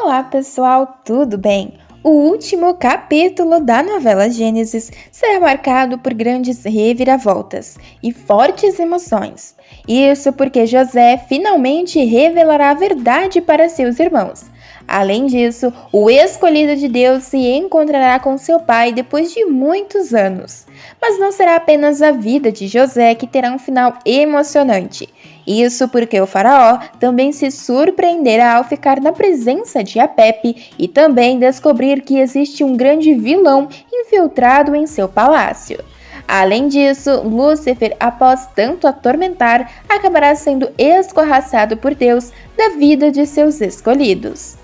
Olá pessoal, tudo bem? O último capítulo da novela Gênesis será marcado por grandes reviravoltas e fortes emoções. Isso porque José finalmente revelará a verdade para seus irmãos. Além disso, o escolhido de Deus se encontrará com seu pai depois de muitos anos. Mas não será apenas a vida de José que terá um final emocionante. Isso porque o faraó também se surpreenderá ao ficar na presença de Apepe e também descobrir que existe um grande vilão infiltrado em seu palácio. Além disso, Lúcifer, após tanto atormentar, acabará sendo escorraçado por Deus da vida de seus escolhidos.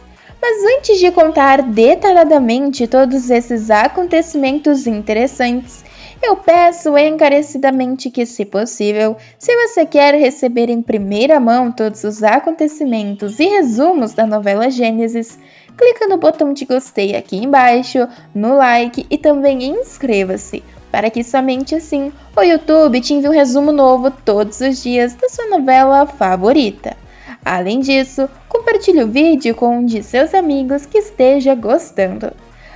Mas antes de contar detalhadamente todos esses acontecimentos interessantes, eu peço encarecidamente que, se possível, se você quer receber em primeira mão todos os acontecimentos e resumos da novela Gênesis, clica no botão de gostei aqui embaixo, no like e também inscreva-se, para que somente assim o YouTube te envie um resumo novo todos os dias da sua novela favorita. Além disso, compartilhe o vídeo com um de seus amigos que esteja gostando.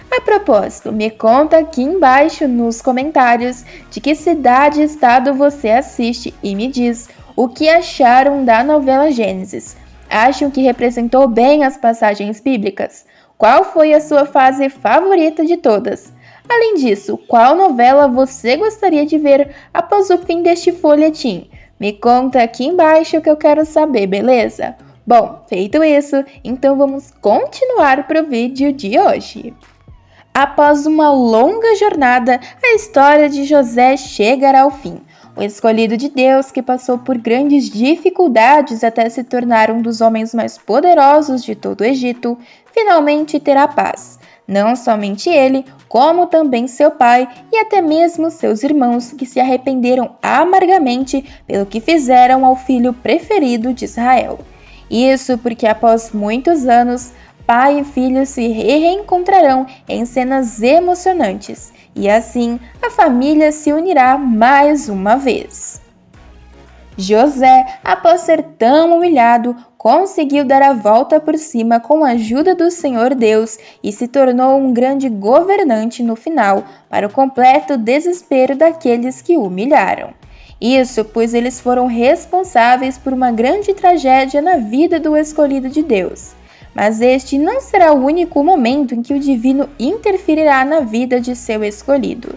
A propósito, me conta aqui embaixo nos comentários de que cidade e estado você assiste e me diz o que acharam da novela Gênesis. Acham que representou bem as passagens bíblicas? Qual foi a sua fase favorita de todas? Além disso, qual novela você gostaria de ver após o fim deste folhetim? Me conta aqui embaixo que eu quero saber, beleza? Bom, feito isso, então vamos continuar para o vídeo de hoje. Após uma longa jornada, a história de José chegará ao fim. O escolhido de Deus, que passou por grandes dificuldades até se tornar um dos homens mais poderosos de todo o Egito, finalmente terá paz. Não somente ele, como também seu pai e até mesmo seus irmãos, que se arrependeram amargamente pelo que fizeram ao filho preferido de Israel. Isso porque após muitos anos, pai e filho se reencontrarão em cenas emocionantes, e assim a família se unirá mais uma vez. José, após ser tão humilhado, conseguiu dar a volta por cima com a ajuda do Senhor Deus e se tornou um grande governante no final, para o completo desespero daqueles que o humilharam. Isso pois eles foram responsáveis por uma grande tragédia na vida do escolhido de Deus. Mas este não será o único momento em que o divino interferirá na vida de seu escolhido.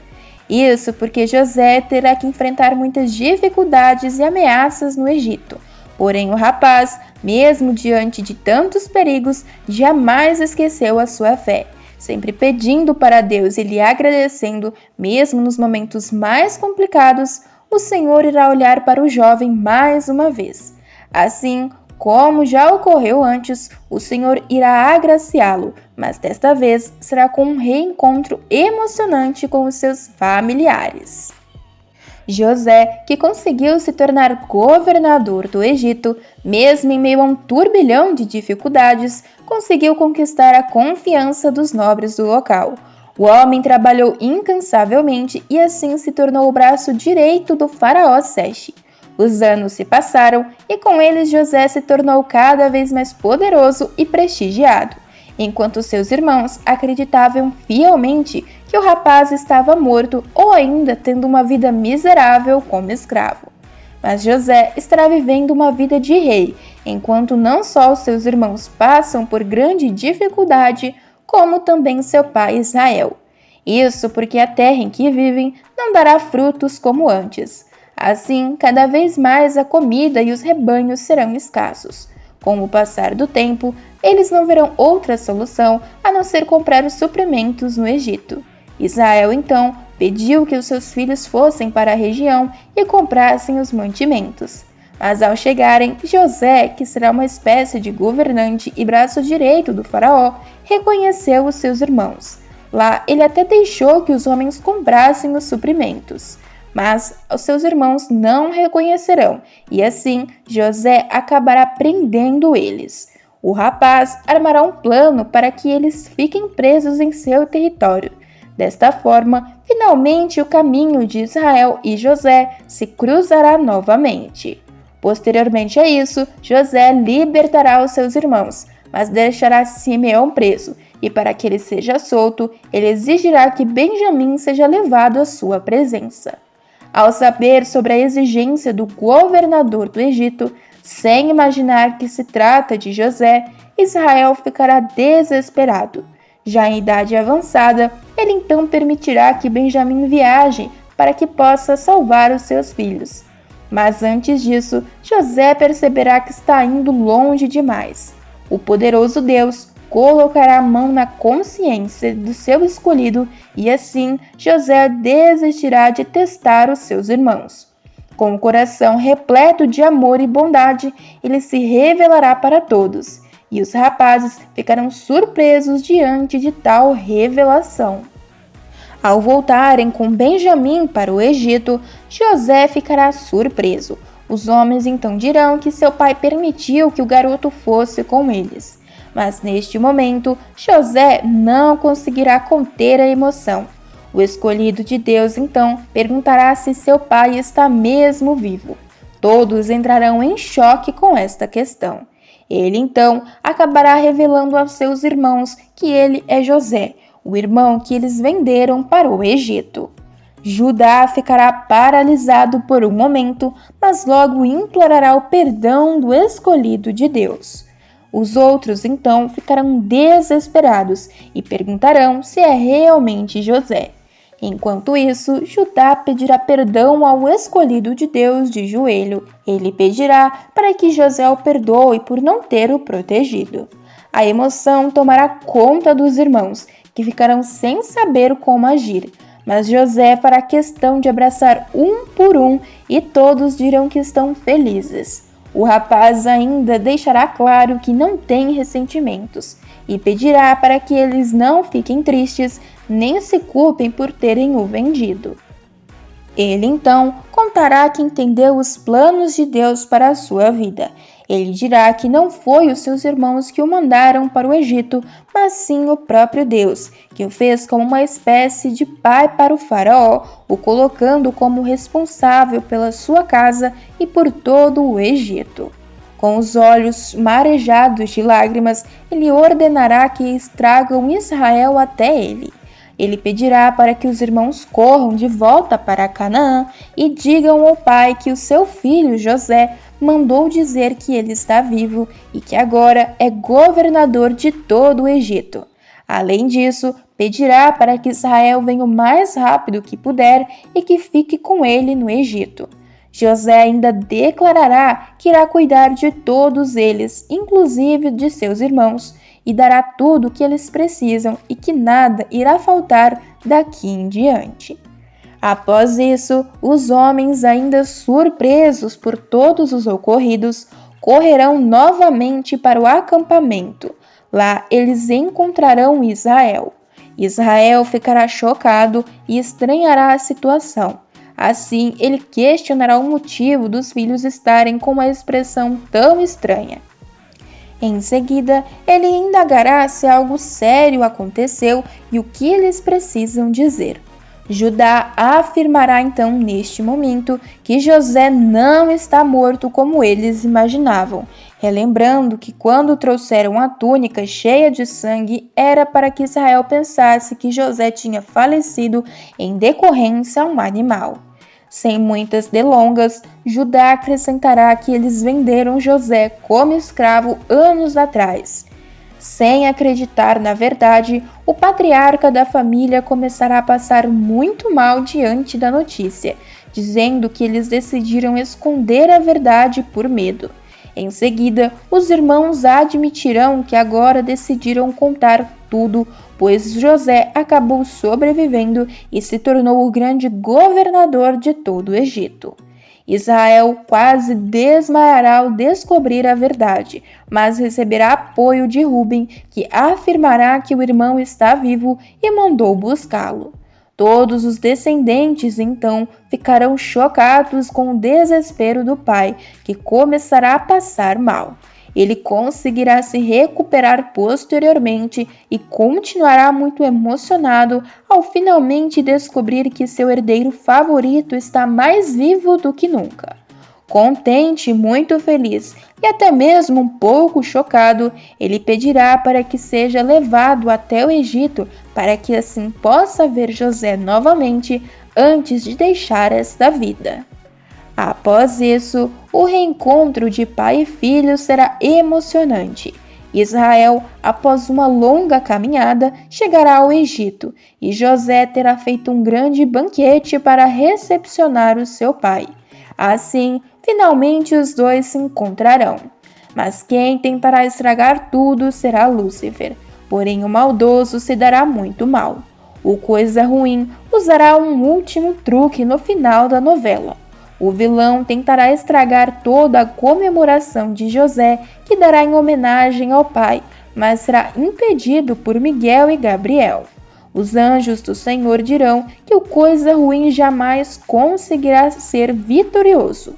Isso porque José terá que enfrentar muitas dificuldades e ameaças no Egito. Porém, o rapaz, mesmo diante de tantos perigos, jamais esqueceu a sua fé, sempre pedindo para Deus e lhe agradecendo, mesmo nos momentos mais complicados, o Senhor irá olhar para o jovem mais uma vez. Assim, como já ocorreu antes, o Senhor irá agraciá-lo, mas desta vez será com um reencontro emocionante com os seus familiares. José, que conseguiu se tornar governador do Egito, mesmo em meio a um turbilhão de dificuldades, conseguiu conquistar a confiança dos nobres do local. O homem trabalhou incansavelmente e assim se tornou o braço direito do faraó Seche. Os anos se passaram e com eles José se tornou cada vez mais poderoso e prestigiado, enquanto seus irmãos acreditavam fielmente que o rapaz estava morto ou ainda tendo uma vida miserável como escravo. Mas José estará vivendo uma vida de rei, enquanto não só os seus irmãos passam por grande dificuldade, como também seu pai Israel. Isso porque a terra em que vivem não dará frutos como antes. Assim, cada vez mais a comida e os rebanhos serão escassos. Com o passar do tempo, eles não verão outra solução a não ser comprar os suprimentos no Egito. Israel, então, pediu que os seus filhos fossem para a região e comprassem os mantimentos. Mas ao chegarem, José, que será uma espécie de governante e braço direito do faraó, reconheceu os seus irmãos. Lá, ele até deixou que os homens comprassem os suprimentos. Mas os seus irmãos não reconhecerão, e assim José acabará prendendo eles. O rapaz armará um plano para que eles fiquem presos em seu território. Desta forma, finalmente o caminho de Israel e José se cruzará novamente. Posteriormente a isso, José libertará os seus irmãos, mas deixará Simeão preso, e para que ele seja solto, ele exigirá que Benjamim seja levado à sua presença. Ao saber sobre a exigência do governador do Egito, sem imaginar que se trata de José, Israel ficará desesperado. Já em idade avançada, ele então permitirá que Benjamim viaje para que possa salvar os seus filhos. Mas antes disso, José perceberá que está indo longe demais. O poderoso Deus colocará a mão na consciência do seu escolhido e assim José desistirá de testar os seus irmãos. Com o coração repleto de amor e bondade, ele se revelará para todos, e os rapazes ficarão surpresos diante de tal revelação. Ao voltarem com Benjamim para o Egito, José ficará surpreso. Os homens então dirão que seu pai permitiu que o garoto fosse com eles. Mas neste momento, José não conseguirá conter a emoção. O escolhido de Deus então perguntará se seu pai está mesmo vivo. Todos entrarão em choque com esta questão. Ele então acabará revelando aos seus irmãos que ele é José, o irmão que eles venderam para o Egito. Judá ficará paralisado por um momento, mas logo implorará o perdão do escolhido de Deus. Os outros então ficarão desesperados e perguntarão se é realmente José. Enquanto isso, Judá pedirá perdão ao escolhido de Deus de joelho. Ele pedirá para que José o perdoe por não ter o protegido. A emoção tomará conta dos irmãos, que ficarão sem saber como agir. Mas José fará questão de abraçar um por um e todos dirão que estão felizes. O rapaz ainda deixará claro que não tem ressentimentos e pedirá para que eles não fiquem tristes nem se culpem por terem o vendido. Ele então contará que entendeu os planos de Deus para a sua vida. Ele dirá que não foi os seus irmãos que o mandaram para o Egito, mas sim o próprio Deus, que o fez como uma espécie de pai para o faraó, o colocando como responsável pela sua casa e por todo o Egito. Com os olhos marejados de lágrimas, ele ordenará que tragam Israel até ele. Ele pedirá para que os irmãos corram de volta para Canaã e digam ao pai que o seu filho José mandou dizer que ele está vivo e que agora é governador de todo o Egito. Além disso, pedirá para que Israel venha o mais rápido que puder e que fique com ele no Egito. José ainda declarará que irá cuidar de todos eles, inclusive de seus irmãos, e dará tudo o que eles precisam e que nada irá faltar daqui em diante. Após isso, os homens, ainda surpresos por todos os ocorridos, correrão novamente para o acampamento. Lá eles encontrarão Israel. Israel ficará chocado e estranhará a situação. Assim, ele questionará o motivo dos filhos estarem com uma expressão tão estranha. Em seguida, ele indagará se algo sério aconteceu e o que eles precisam dizer. Judá afirmará então neste momento que José não está morto como eles imaginavam, relembrando que quando trouxeram a túnica cheia de sangue era para que Israel pensasse que José tinha falecido em decorrência a um animal. Sem muitas delongas, Judá acrescentará que eles venderam José como escravo anos atrás. Sem acreditar na verdade, o patriarca da família começará a passar muito mal diante da notícia, dizendo que eles decidiram esconder a verdade por medo. Em seguida, os irmãos admitirão que agora decidiram contar tudo, pois José acabou sobrevivendo e se tornou o grande governador de todo o Egito. Israel quase desmaiará ao descobrir a verdade, mas receberá apoio de Ruben, que afirmará que o irmão está vivo e mandou buscá-lo. Todos os descendentes, então, ficarão chocados com o desespero do pai, que começará a passar mal. Ele conseguirá se recuperar posteriormente e continuará muito emocionado ao finalmente descobrir que seu herdeiro favorito está mais vivo do que nunca. Contente e muito feliz, e até mesmo um pouco chocado, ele pedirá para que seja levado até o Egito, para que assim possa ver José novamente antes de deixar esta vida. Após isso, o reencontro de pai e filho será emocionante. Israel, após uma longa caminhada, chegará ao Egito e José terá feito um grande banquete para recepcionar o seu pai. Assim, finalmente os dois se encontrarão. Mas quem tentará estragar tudo será Lúcifer. Porém, o maldoso se dará muito mal. O coisa ruim usará um último truque no final da novela. O vilão tentará estragar toda a comemoração de José, que dará em homenagem ao pai, mas será impedido por Miguel e Gabriel. Os anjos do Senhor dirão que o coisa ruim jamais conseguirá ser vitorioso.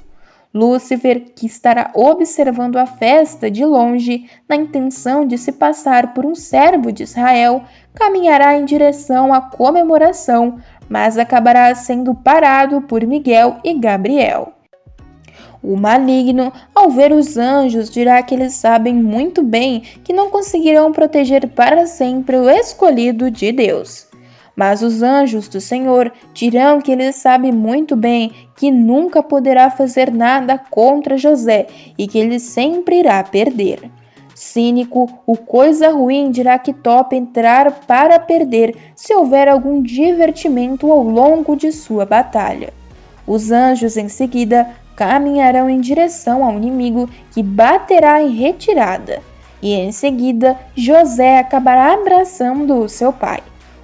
Lúcifer, que estará observando a festa de longe, na intenção de se passar por um servo de Israel, caminhará em direção à comemoração, mas acabará sendo parado por Miguel e Gabriel. O maligno, ao ver os anjos, dirá que eles sabem muito bem que não conseguirão proteger para sempre o escolhido de Deus. Mas os anjos do Senhor dirão que ele sabe muito bem que nunca poderá fazer nada contra José e que ele sempre irá perder. Cínico, o coisa ruim dirá que topa entrar para perder se houver algum divertimento ao longo de sua batalha. Os anjos em seguida caminharão em direção ao inimigo que baterá em retirada. E em seguida José acabará abraçando o seu pai.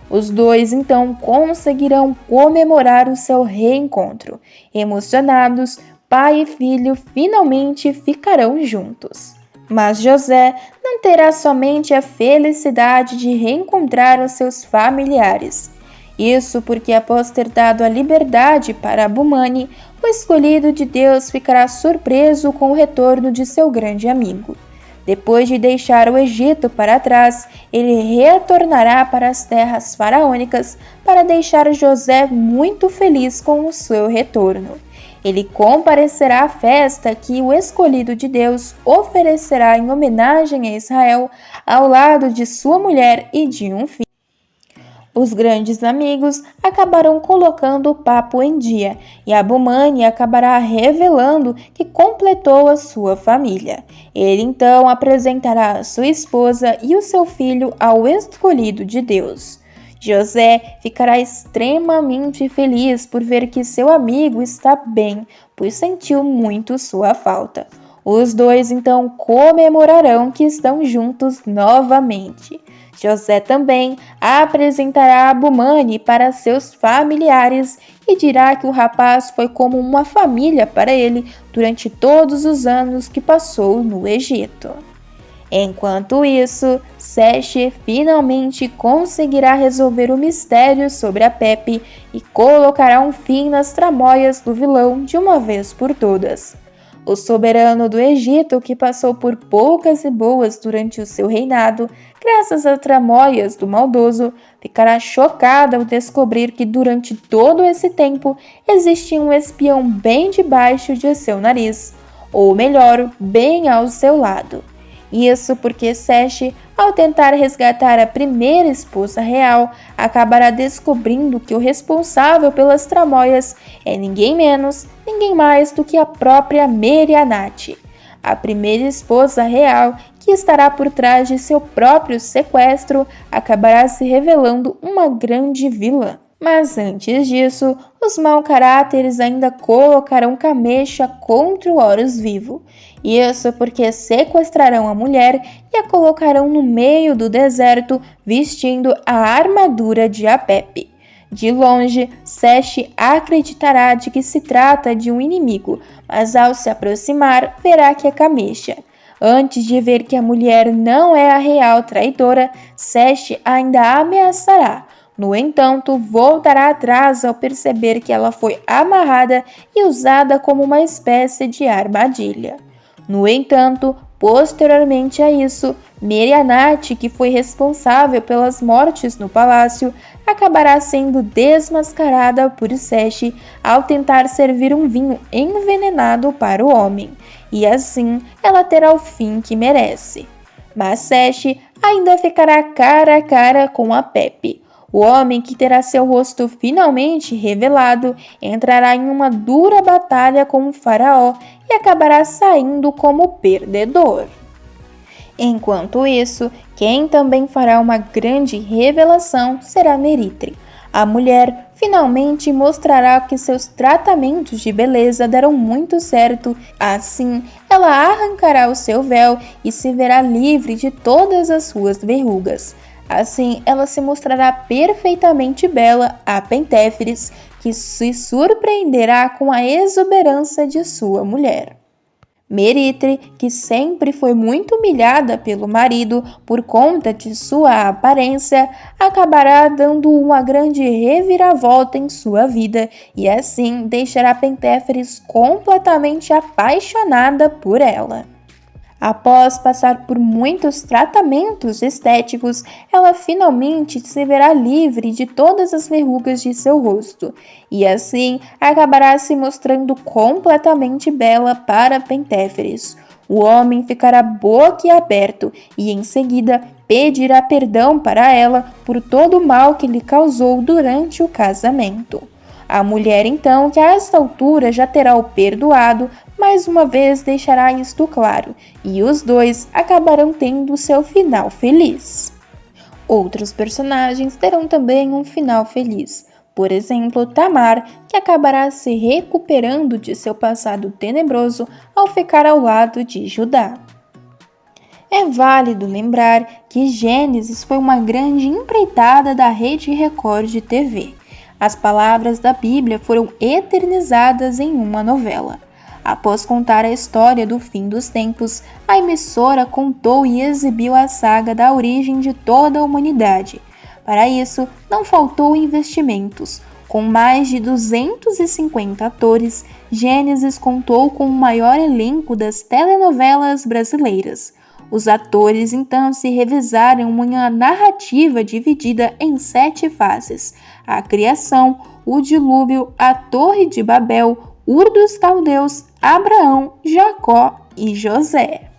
Os dois então conseguirão comemorar o seu reencontro. Emocionados, pai e filho finalmente ficarão juntos. Mas José não terá somente a felicidade de reencontrar os seus familiares. Isso porque, após ter dado a liberdade para Abumani, o escolhido de Deus ficará surpreso com o retorno de seu grande amigo. Depois de deixar o Egito para trás, ele retornará para as terras faraônicas para deixar José muito feliz com o seu retorno. Ele comparecerá à festa que o escolhido de Deus oferecerá em homenagem a Israel ao lado de sua mulher e de um filho. Os grandes amigos acabarão colocando o papo em dia e Abumani acabará revelando que completou a sua família. Ele então apresentará a sua esposa e o seu filho ao escolhido de Deus. José ficará extremamente feliz por ver que seu amigo está bem, pois sentiu muito sua falta. Os dois então comemorarão que estão juntos novamente. José também apresentará Abumani para seus familiares e dirá que o rapaz foi como uma família para ele durante todos os anos que passou no Egito. Enquanto isso, Seche finalmente conseguirá resolver o mistério sobre a Pepe e colocará um fim nas tramóias do vilão de uma vez por todas. O soberano do Egito, que passou por poucas e boas durante o seu reinado, graças às tramóias do maldoso, ficará chocado ao descobrir que durante todo esse tempo existia um espião bem debaixo de seu nariz, ou melhor, bem ao seu lado. Isso porque Seche, ao tentar resgatar a primeira esposa real, acabará descobrindo que o responsável pelas tramóias é ninguém menos, ninguém mais do que a própria Merianate, a primeira esposa real que estará por trás de seu próprio sequestro, acabará se revelando uma grande vilã. Mas antes disso, os mau caráteres ainda colocarão Camecha contra o Horus Vivo. Isso porque sequestrarão a mulher e a colocarão no meio do deserto vestindo a armadura de Apepe. De longe, Seche acreditará de que se trata de um inimigo, mas ao se aproximar, verá que é Camecha. Antes de ver que a mulher não é a real traidora, Seche ainda ameaçará. No entanto, voltará atrás ao perceber que ela foi amarrada e usada como uma espécie de armadilha. No entanto, Posteriormente a isso, Merianate, que foi responsável pelas mortes no palácio, acabará sendo desmascarada por Sete ao tentar servir um vinho envenenado para o homem, e assim ela terá o fim que merece. Mas Sete ainda ficará cara a cara com a Pepe. O homem que terá seu rosto finalmente revelado entrará em uma dura batalha com o faraó e acabará saindo como perdedor. Enquanto isso, quem também fará uma grande revelação será Meritre. A mulher finalmente mostrará que seus tratamentos de beleza deram muito certo, assim ela arrancará o seu véu e se verá livre de todas as suas verrugas. Assim, ela se mostrará perfeitamente bela a Pentéferes, que se surpreenderá com a exuberância de sua mulher. Meritre, que sempre foi muito humilhada pelo marido por conta de sua aparência, acabará dando uma grande reviravolta em sua vida e assim deixará Pentéferes completamente apaixonada por ela. Após passar por muitos tratamentos estéticos, ela finalmente se verá livre de todas as verrugas de seu rosto, e assim acabará se mostrando completamente bela para Pentéferes. O homem ficará boquiaberto e em seguida pedirá perdão para ela por todo o mal que lhe causou durante o casamento. A mulher então, que a esta altura já terá o perdoado, mais uma vez deixará isto claro, e os dois acabarão tendo seu final feliz. Outros personagens terão também um final feliz. Por exemplo, Tamar, que acabará se recuperando de seu passado tenebroso ao ficar ao lado de Judá. É válido lembrar que Gênesis foi uma grande empreitada da Rede Record de TV. As palavras da Bíblia foram eternizadas em uma novela. Após contar a história do fim dos tempos, a emissora contou e exibiu a saga da origem de toda a humanidade. Para isso, não faltou investimentos. Com mais de 250 atores, Gênesis contou com o maior elenco das telenovelas brasileiras. Os atores então se revezaram em uma narrativa dividida em 7 fases: a criação, o dilúvio, a Torre de Babel, Ur dos Caldeus, Abraão, Jacó e José.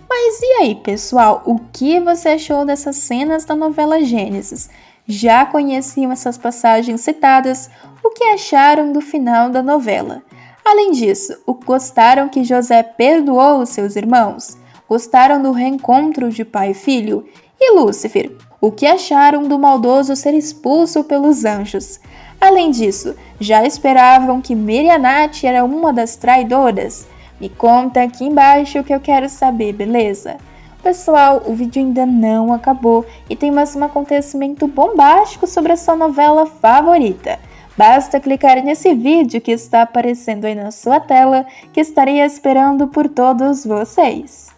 Mas e aí, pessoal, o que você achou dessas cenas da novela Gênesis? Já conheciam essas passagens citadas? O que acharam do final da novela? Além disso, gostaram que José perdoou os seus irmãos? Gostaram do reencontro de pai e filho? E Lúcifer? O que acharam do maldoso ser expulso pelos anjos? Além disso, já esperavam que Merianate era uma das traidoras? Me conta aqui embaixo que eu quero saber, beleza? Pessoal, o vídeo ainda não acabou e tem mais um acontecimento bombástico sobre a sua novela favorita. Basta clicar nesse vídeo que está aparecendo aí na sua tela, que estarei esperando por todos vocês.